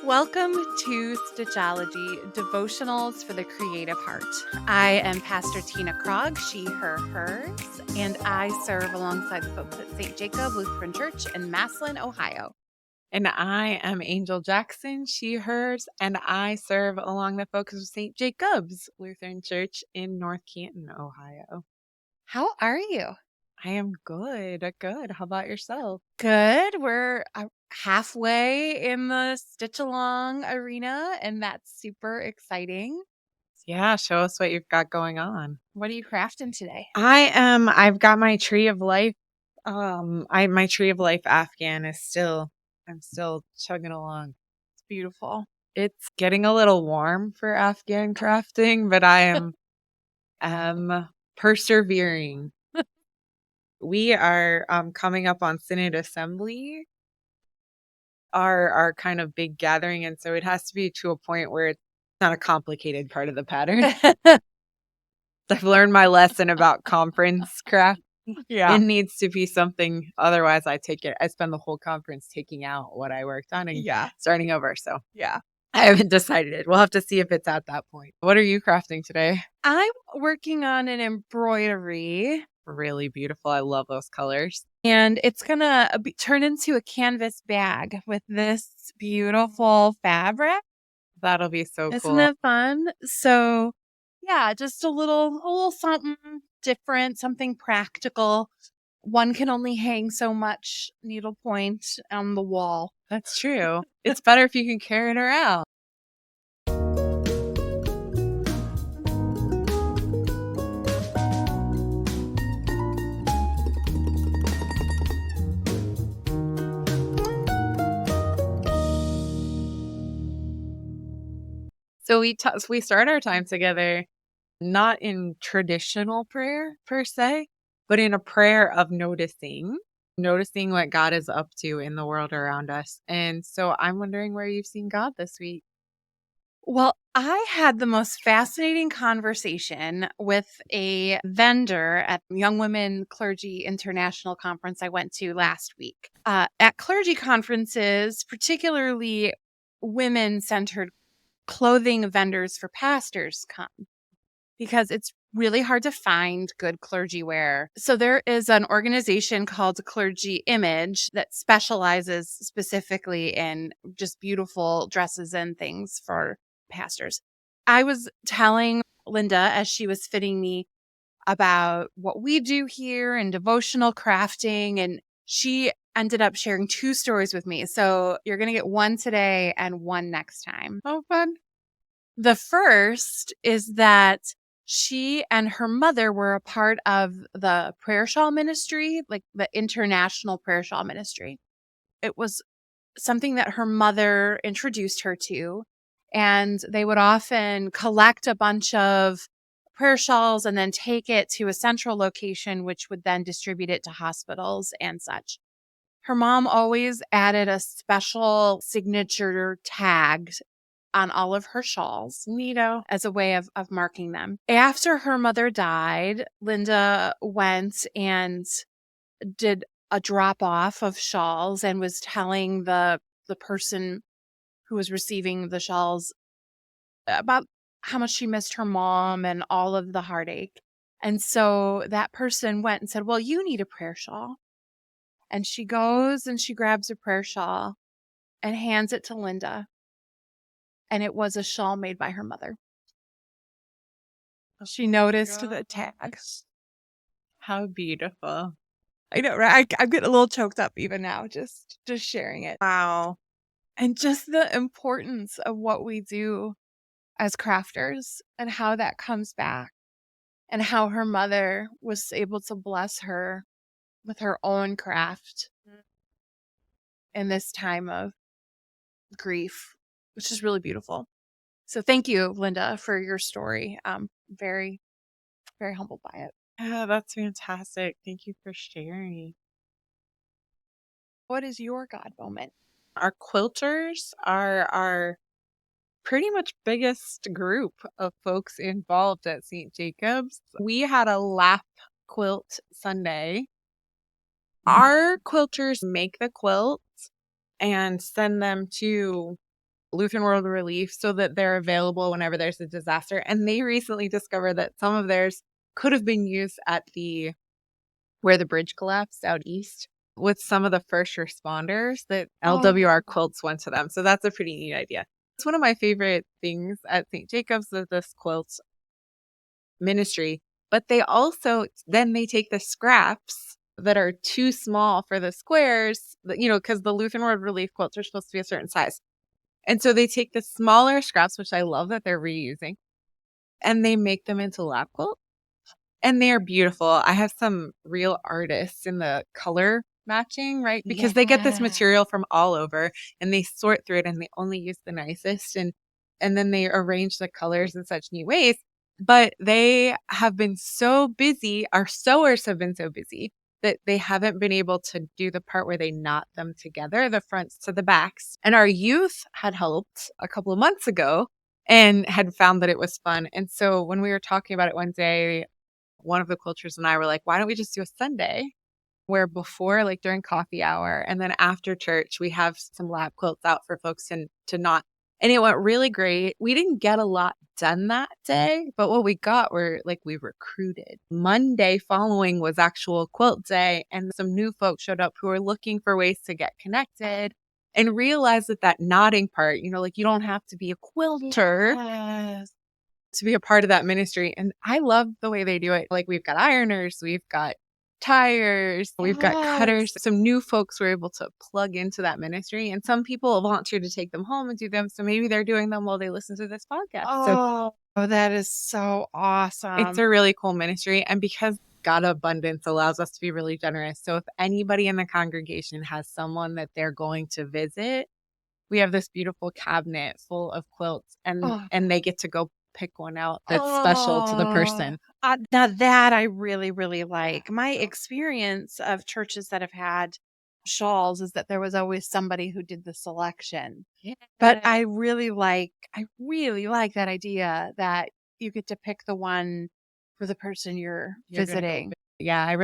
Welcome to Stitchology, devotionals for the creative heart. I am Pastor Tina Krog, she, her, hers, and I serve alongside the folks at St. Jacob Lutheran Church in Massillon, Ohio. And I am Angel Jackson, she, hers, and I serve along the folks of St. Jacob's Lutheran Church in North Canton, Ohio. How are you? I am good. Good. How about yourself? Good. We're halfway in the Stitch Along arena, and that's super exciting. Yeah, show us what you've got going on. What are you crafting today? I've got my tree of life. My tree of life Afghan I'm still chugging along. It's beautiful. It's getting a little warm for Afghan crafting, but I am persevering. We are coming up on Synod Assembly, our kind of big gathering, and so it has to be to a point where it's not a complicated part of the pattern. I've learned my lesson about conference craft. Yeah. It needs to be something, otherwise I spend the whole conference taking out what I worked on and starting over. So Yeah. I haven't decided. We'll have to see if it's at that point. What are you crafting today? I'm working on an embroidery. Really beautiful. I love those colors. And it's going to turn into a canvas bag with this beautiful fabric. That'll be so cool. Isn't it fun? So, yeah, just a little something different, something practical. One can only hang so much needlepoint on the wall. That's true. It's better if you can carry it around. So we start our time together not in traditional prayer per se, but in a prayer of noticing what God is up to in the world around us. And so I'm wondering where you've seen God this week. Well, I had the most fascinating conversation with a vendor at Young Women Clergy International Conference I went to last week. At clergy conferences, particularly women-centered clothing vendors for pastors come because it's really hard to find good clergy wear. So there is an organization called Clergy Image that specializes specifically in just beautiful dresses and things for pastors. I was telling Linda as she was fitting me about what we do here and devotional crafting, and she ended up sharing 2 stories with me. So you're going to get one today and one next time. Oh, fun. The first is that she and her mother were a part of the prayer shawl ministry, like the international prayer shawl ministry. It was something that her mother introduced her to, and they would often collect a bunch of prayer shawls and then take it to a central location, which would then distribute it to hospitals and such. Her mom always added a special signature tag on all of her shawls, Neato, as a way of marking them. After her mother died, Linda went and did a drop off of shawls and was telling the person who was receiving the shawls about how much she missed her mom and all of the heartache. And so that person went and said, well, you need a prayer shawl. And she goes and she grabs a prayer shawl and hands it to Linda. And it was a shawl made by her mother. She noticed the tag. how beautiful. I know, right? I'm getting a little choked up even now, just sharing it. Wow. And just the importance of what we do as crafters and how that comes back and how her mother was able to bless her with her own craft in this time of grief, which is really beautiful. So thank you, Linda, for your story. Very, very humbled by it. Yeah, that's fantastic. Thank you for sharing. What is your God moment? Our quilters are our pretty much biggest group of folks involved at St. Jacob's. We had a lap quilt Sunday Our quilters make the quilts and send them to Lutheran World Relief so that they're available whenever there's a disaster. And they recently discovered that some of theirs could have been used at where the bridge collapsed out east with some of the first responders that LWR quilts went to them. So that's a pretty neat idea. It's one of my favorite things at St. Jacob's of this quilt ministry, but they also then they take the scraps that are too small for the squares, because the Lutheran World Relief quilts are supposed to be a certain size. And so they take the smaller scraps, which I love that they're reusing, and they make them into lap quilts. And they're beautiful. I have some real artists in the color matching, right? Because they get this material from all over and they sort through it and they only use the nicest and then they arrange the colors in such neat ways. But they have been so busy, our sewers have been so busy that they haven't been able to do the part where they knot them together, the fronts to the backs. And our youth had helped a couple of months ago and had found that it was fun. And so when we were talking about it one day, one of the quilters and I were like, why don't we just do a Sunday where before, like during coffee hour and then after church, we have some lap quilts out for folks to knot. And it went really great. We didn't get a lot done that day, but what we got were we recruited. Monday following was actual quilt day and some new folks showed up who were looking for ways to get connected and realized that knotting part, you don't have to be a quilter. Yes. To be a part of that ministry. And I love the way they do it. We've got ironers, we've got tires, we've got cutters. Some new folks were able to plug into that ministry and some people volunteer to take them home and do them. So maybe they're doing them while they listen to this podcast. Oh, that is so awesome. It's a really cool ministry. And because God abundance allows us to be really generous. So if anybody in the congregation has someone that they're going to visit, we have this beautiful cabinet full of quilts and they get to go pick one out that's special to the person. Now that I really, really like. My experience of churches that have had shawls is that there was always somebody who did the selection. Yeah. But I really like that idea that you get to pick the one for the person you're visiting. Yeah, I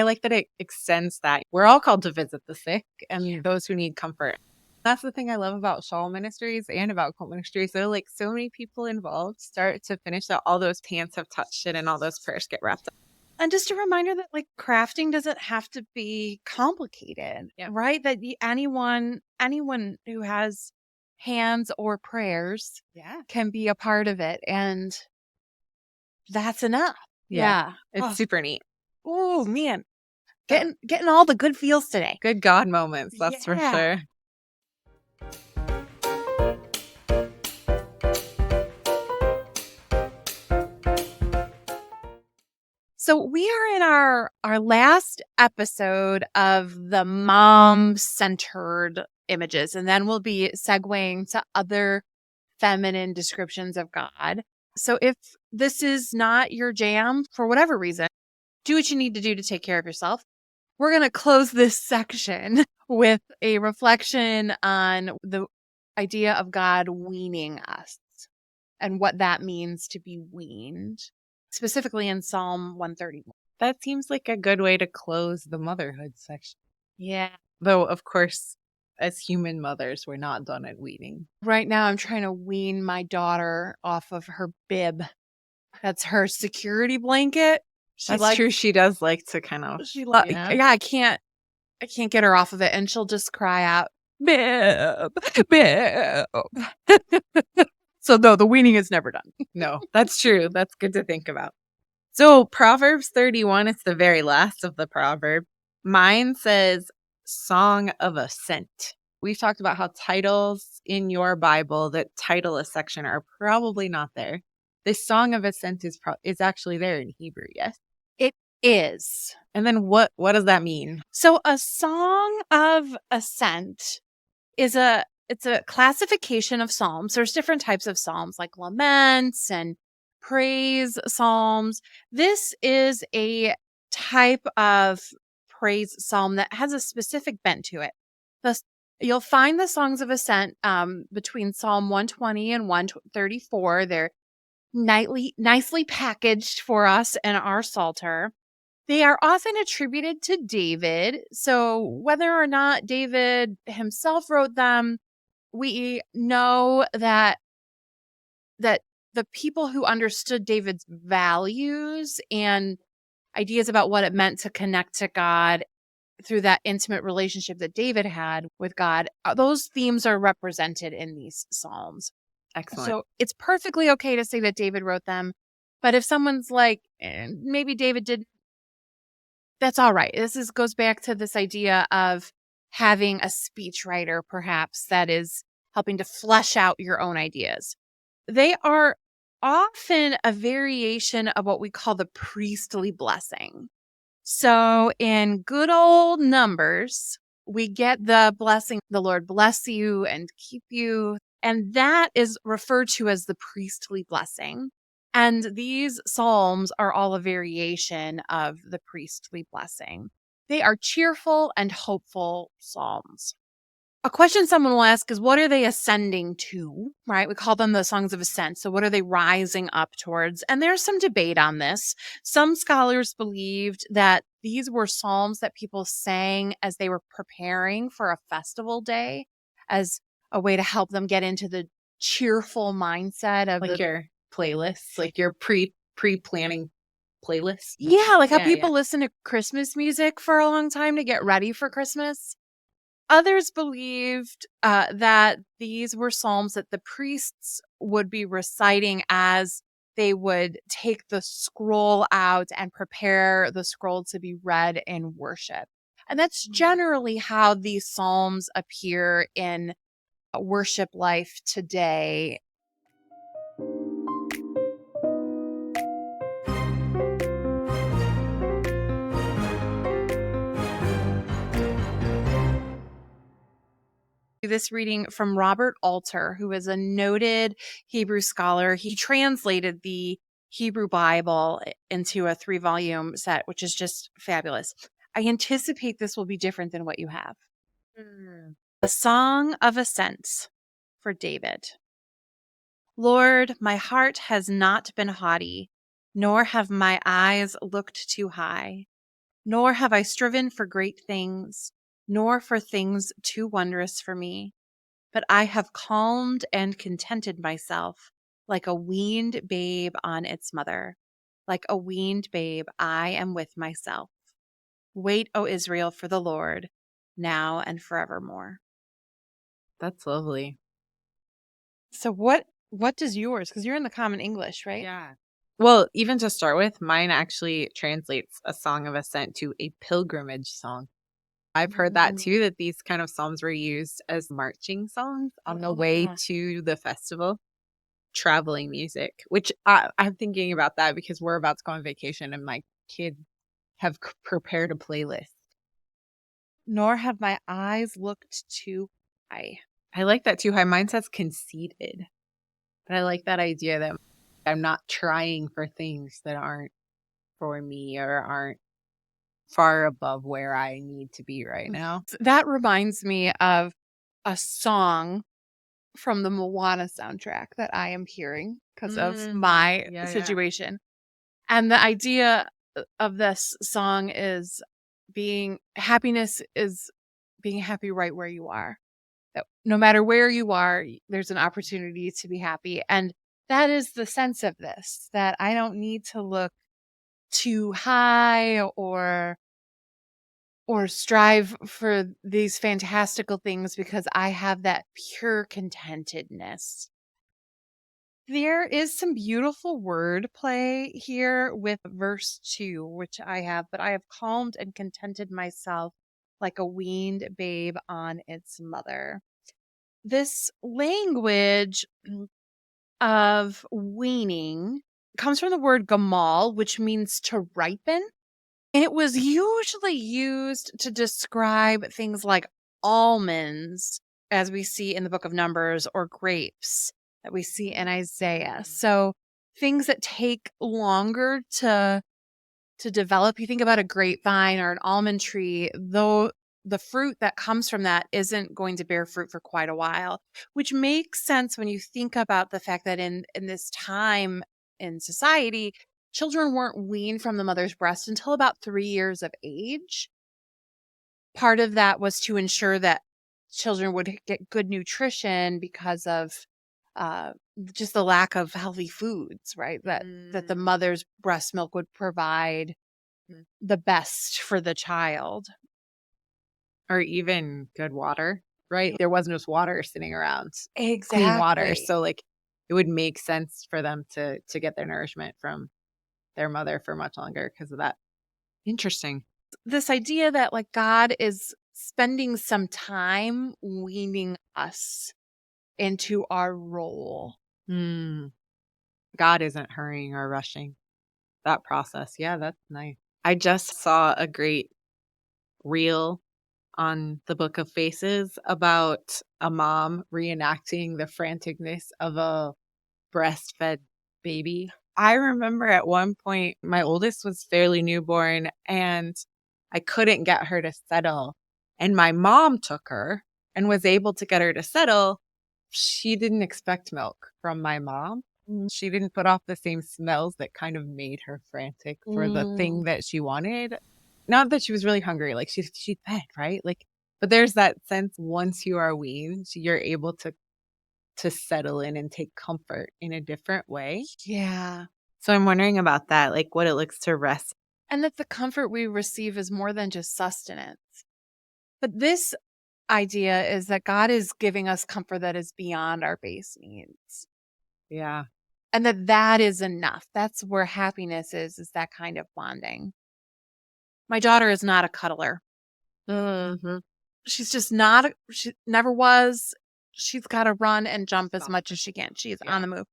like that it extends that. We're all called to visit the sick and those who need comfort. That's the thing I love about shawl ministries and about quilt ministries. There are so many people involved, start to finish, that all those hands have touched it and all those prayers get wrapped up. And just a reminder that crafting doesn't have to be complicated, right? That anyone who has hands or prayers can be a part of it. And that's enough. Yeah. It's super neat. Oh, man. Getting all the good feels today. Good God moments, that's for sure. So we are in our last episode of the mom-centered images, and then we'll be segueing to other feminine descriptions of God. So if this is not your jam for whatever reason, do what you need to do to take care of yourself. We're going to close this section with a reflection on the idea of God weaning us and what that means to be weaned, specifically in Psalm 131. That seems like a good way to close the motherhood section. Yeah. Though, of course, as human mothers, we're not done at weaning. Right now, I'm trying to wean my daughter off of her bib. That's her security blanket. That's true. She does like to kind of. I can't get her off of it, and she'll just cry out, "Bib, bib." So no, the weaning is never done. No, that's true. That's good to think about. So Proverbs 31, it's the very last of the proverb. Mine says Song of Ascent. We've talked about how titles in your Bible that title a section are probably not there. This Song of Ascent is actually there in Hebrew, yes? It is. And then what does that mean? So a Song of Ascent is it's a classification of psalms. There's different types of psalms like laments and praise psalms. This is a type of praise psalm that has a specific bent to it. You'll find the Songs of Ascent between Psalm 120 and 134. They're nicely packaged for us in our Psalter. They are often attributed to David. So whether or not David himself wrote them, we know that the people who understood David's values and ideas about what it meant to connect to God through that intimate relationship that David had with God, those themes are represented in these Psalms. Excellent. So it's perfectly okay to say that David wrote them. But if someone's like, maybe David did, that's all right. Goes back to this idea of having a speechwriter, perhaps, that is helping to flesh out your own ideas. They are often a variation of what we call the priestly blessing. So in good old Numbers, we get the blessing, the Lord bless you and keep you. And that is referred to as the priestly blessing. And these Psalms are all a variation of the priestly blessing. They are cheerful and hopeful Psalms. A question someone will ask is, what are they ascending to, right? We call them the Songs of Ascent. So what are they rising up towards? And there's some debate on this. Some scholars believed that these were psalms that people sang as they were preparing for a festival day as a way to help them get into the cheerful mindset of Like your playlists, like your pre-planning playlist. yeah, like how Yeah, people listen to Christmas music for a long time to get ready for Christmas. Others believed that these were psalms that the priests would be reciting as they would take the scroll out and prepare the scroll to be read in worship. And that's generally how these psalms appear in worship life today. This reading from Robert Alter, who is a noted Hebrew scholar. He translated the Hebrew Bible into a 3-volume set, which is just fabulous. I anticipate this will be different than what you have. The Song of Ascent for David. Lord, my heart has not been haughty, nor have my eyes looked too high, nor have I striven for great things, nor for things too wondrous for me. But I have calmed and contented myself like a weaned babe on its mother. Like a weaned babe, I am with myself. Wait, O Israel, for the Lord, now and forevermore. That's lovely. So what does yours? Because you're in the Common English, right? Yeah. Well, even to start with, mine actually translates a song of ascent to a pilgrimage song. I've heard that too, that these kind of psalms were used as marching songs on the way to the festival, traveling music, which I'm thinking about that because we're about to go on vacation and my kids have prepared a playlist. Nor have my eyes looked too high. I like that too. Mine says conceited, but I like that idea that I'm not trying for things that aren't for me or aren't far above where I need to be right now. That reminds me of a song from the Moana soundtrack that I am hearing because of my situation. And the idea of this song is happiness is being happy right where you are. That no matter where you are, there's an opportunity to be happy. And that is the sense of this, that I don't need to look too high or strive for these fantastical things because I have that pure contentedness. There is some beautiful wordplay here with verse 2, which I have, but I have calmed and contented myself like a weaned babe on its mother. This language of weaning comes from the word gamal, which means to ripen. And it was usually used to describe things like almonds, as we see in the book of Numbers, or grapes that we see in Isaiah. So things that take longer to develop. You think about a grapevine or an almond tree, though the fruit that comes from that isn't going to bear fruit for quite a while, which makes sense when you think about the fact that in this time in society, children weren't weaned from the mother's breast until about 3 years of age. Part of that was to ensure that children would get good nutrition because of uh, just the lack of healthy foods, right? That the Mm. mother's breast milk would provide the best for the child. Or even good water, right? There wasn't just water sitting around, clean water, Exactly. so, like, it would make sense for them to get their nourishment from their mother for much longer because of that. Interesting. This idea that like God is spending some time weaning us into our role. Mm. God isn't hurrying or rushing that process. Yeah, that's nice. I just saw a great reel on the Book of Faces about a mom reenacting the franticness of a breastfed baby. I remember at one point, my oldest was fairly newborn and I couldn't get her to settle. And my mom took her and was able to get her to settle. She didn't expect milk from my mom. She didn't put off the same smells that kind of made her frantic for the Mm. thing that she wanted. Not that she was really hungry, like she's fed, right? Like, but there's that sense once you are weaned, you're able to settle in and take comfort in a different way. Yeah. So I'm wondering about that, like what it looks to rest. And that the comfort we receive is more than just sustenance. But this idea is that God is giving us comfort that is beyond our base needs. Yeah. And that is enough. That's where happiness is that kind of bonding. My daughter is not a cuddler. Mhm. She's just not, she never was. She's got to run and jump as much Softer. as she can. She's on Yeah. the move.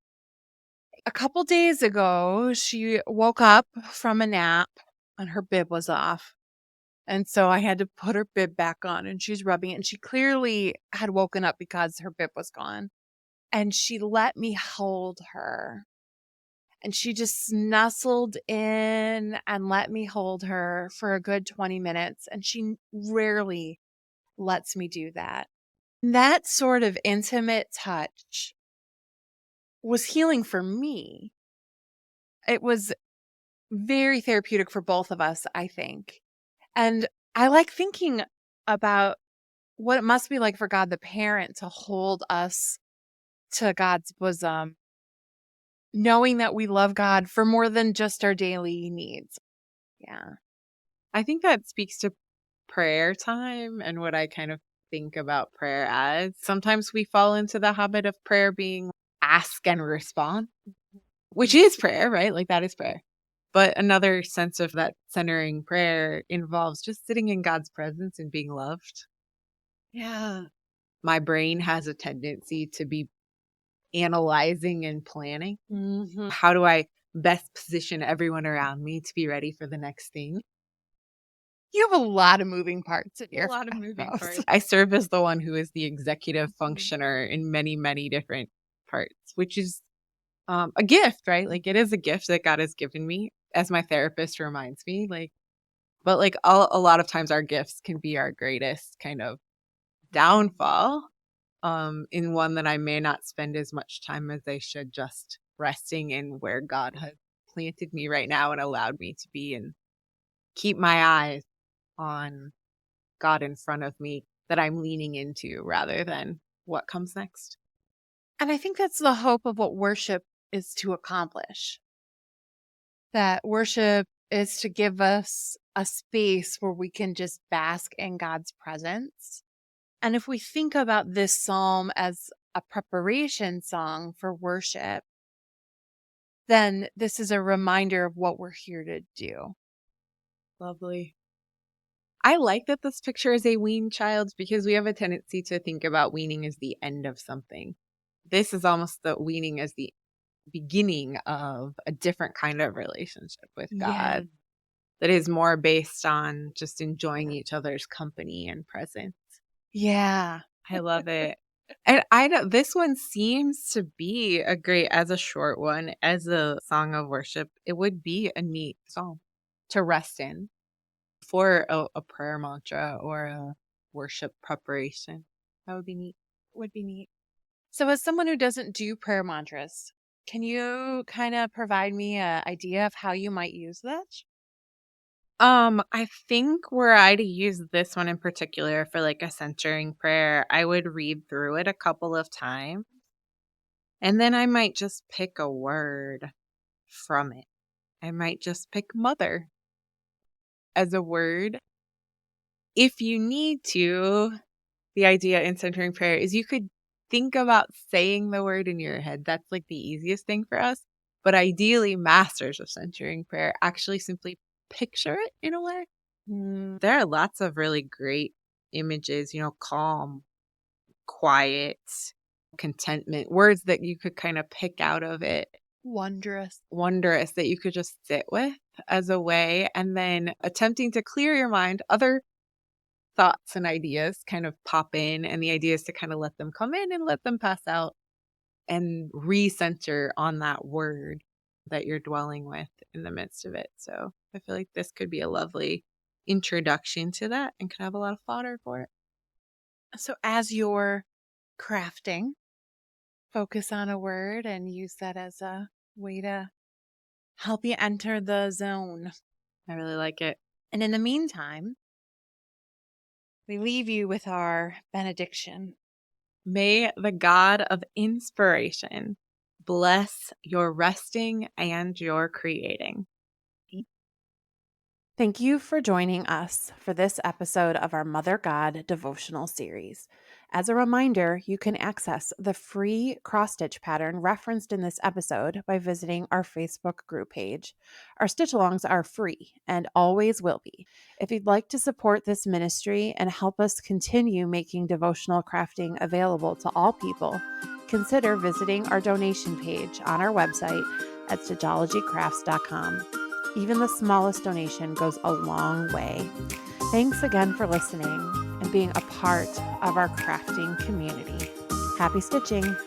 A couple days ago, she woke up from a nap and her bib was off. And so I had to put her bib back on and she's rubbing it. And she clearly had woken up because her bib was gone. And she let me hold her. And she just nestled in and let me hold her for a good 20 minutes. And she rarely lets me do that. That sort of intimate touch was healing for me. It was very therapeutic for both of us, I think. And I like thinking about what it must be like for God the parent to hold us to God's bosom, knowing that we love God for more than just our daily needs. Yeah. I think that speaks to prayer time and what I kind of think about prayer as. Sometimes we fall into the habit of prayer being ask and respond, which is prayer, right? Like that is prayer. But another sense of that centering prayer involves just sitting in God's presence and being loved. Yeah. My brain has a tendency to be analyzing and planning. Hmm. How do I best position everyone around me to be ready for the next thing? You have a lot of moving parts in A your lot of moving house. parts. I serve as the one who is the executive functioner in many, many different parts, which is a gift, right? Like it is a gift that God has given me, as my therapist reminds me. Like, but like a lot of times our gifts can be our greatest kind of downfall. In one that I may not spend as much time as I should just resting in where God has planted me right now and allowed me to be and keep my eyes on God in front of me that I'm leaning into rather than what comes next. And I think that's the hope of what worship is to accomplish. That worship is to give us a space where we can just bask in God's presence. And if we think about this psalm as a preparation song for worship, then this is a reminder of what we're here to do. Lovely. I like that this picture is a weaned child because we have a tendency to think about weaning as the end of something. This is almost the weaning as the beginning of a different kind of relationship with Yeah. God that is more based on just enjoying each other's company and presence. Yeah. I love it. And I know this one seems to be a great as a short one, as a song of worship. It would be a neat song to rest in for a prayer mantra or a worship preparation. That would be neat. Would be neat. So, as someone who doesn't do prayer mantras, Can you kind of provide me an idea of how you might use that? I think were I to use this one in particular for like a centering prayer, I would read through it a couple of times and then I might just pick a word from it. I might just pick mother as a word. If you need to, the idea in centering prayer is you could think about saying the word in your head. That's like the easiest thing for us. But ideally, masters of centering prayer actually simply picture it in a way. There are lots of really great images, calm, quiet, contentment, words that you could kind of pick out of it, Wondrous. wondrous that you could just sit with as a way. And then attempting to clear your mind, other thoughts and ideas kind of pop in. And the idea is to kind of let them come in and let them pass out and recenter on that word that you're dwelling with in the midst of it. So I feel like this could be a lovely introduction to that and could have a lot of fodder for it. So, as you're crafting, focus on a word and use that as a way to help you enter the zone. I really like it. And in the meantime, we leave you with our benediction. May the God of inspiration bless your resting and your creating. Thank you for joining us for this episode of our Mother God devotional series. As a reminder, you can access the free cross-stitch pattern referenced in this episode by visiting our Facebook group page. Our stitch-alongs are free and always will be. If you'd like to support this ministry and help us continue making devotional crafting available to all people, consider visiting our donation page on our website at stitchologycrafts.com. Even the smallest donation goes a long way. Thanks again for listening and being a part of our crafting community. Happy stitching!